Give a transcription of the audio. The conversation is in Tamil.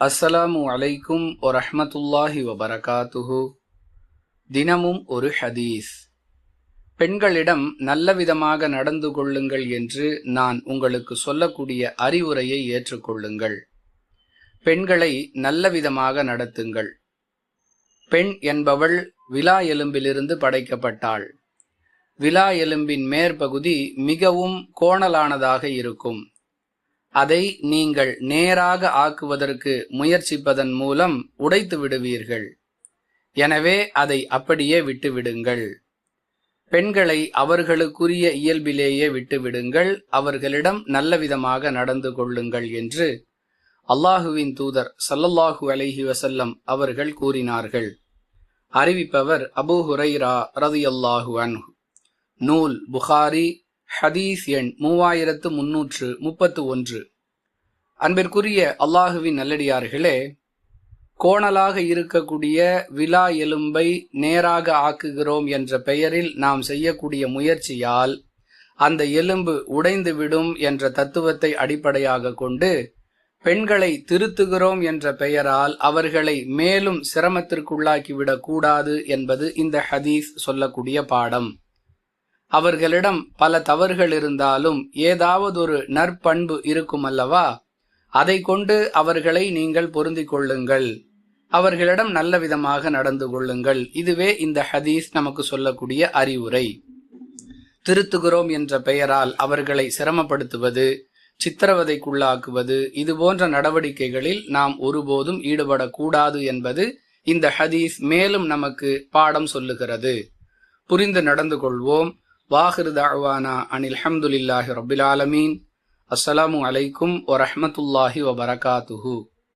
அஸ்ஸலாமு அலைக்கும் வரஹ்மத்துல்லாஹி வபரகாத்துஹு. தினமும் ஒரு ஹதீஸ். பெண்களிடம் நல்லவிதமாக நடந்து கொள்ளுங்கள் என்று நான் உங்களுக்கு சொல்லக்கூடிய அறிவுரையை ஏற்றுக்கொள்ளுங்கள். பெண்களை நல்லவிதமாக நடத்துங்கள். பெண் என்பவள் விலா எலும்பிலிருந்து படைக்கப்பட்டாள். விலா எலும்பின் மேற்பகுதி மிகவும் கோணலானதாக இருக்கும். அதை நீங்கள் நேராக ஆக்குவதற்கு முயற்சிப்பதன் மூலம் உடைத்து விடுவீர்கள். எனவே அதை அப்படியே விட்டுவிடுங்கள். பெண்களை அவர்களுக்குரிய இயல்பிலேயே விட்டுவிடுங்கள். அவர்களிடம் நல்லவிதமாக நடந்து கொள்ளுங்கள் என்று அல்லாஹுவின் தூதர் ஸல்லல்லாஹு அலைஹி வஸல்லம் அவர்கள் கூறினார்கள். அறிவிப்பவர் அபூ ஹுரைரா ரலியல்லாஹு அன்ஹு. நூல் புகாரி, ஹதீஸ் எண் 3331. அன்பிற்குரிய அல்லாஹுவின் நல்லடியார்களே, கோணலாக இருக்கக்கூடிய விலா எலும்பை நேராக ஆக்குகிறோம் என்ற பெயரில் நாம் செய்யக்கூடிய முயற்சியால் அந்த எலும்பு உடைந்துவிடும் என்ற தத்துவத்தை அடிப்படையாக கொண்டு பெண்களை திருத்துகிறோம் என்ற பெயரால் அவர்களை மேலும் சிரமத்திற்குள்ளாக்கிவிடக் கூடாது என்பது இந்த ஹதீஸ் சொல்லக்கூடிய பாடம். அவர்களிடம் பல தவறுகள் இருந்தாலும் ஏதாவது ஒரு நற்பண்பு இருக்கும் அல்லவா, அதை கொண்டு அவர்களை நீங்கள் பொருந்திக் கொள்ளுங்கள். அவர்களிடம் நல்ல விதமாக நடந்து கொள்ளுங்கள். இதுவே இந்த ஹதீஸ் நமக்கு சொல்லக்கூடிய அறிவுரை. திருத்துகிறோம் என்ற பெயரால் அவர்களை சிரமப்படுத்துவது, சித்திரவதைக்குள்ளாக்குவது, இது போன்ற நடவடிக்கைகளில் நாம் ஒருபோதும் ஈடுபடக்கூடாது என்பது இந்த ஹதீஸ் மேலும் நமக்கு பாடம் சொல்லுகிறது. புரிந்து நடந்து கொள்வோம். வாஹிரு தஅவானா அனில் ஹம்துலில்லாஹி ரப்பில் ஆலமீன். அஸ்ஸலாமு அலைக்கும் வரஹ்மத்துல்லாஹி வபரகாத்துஹு.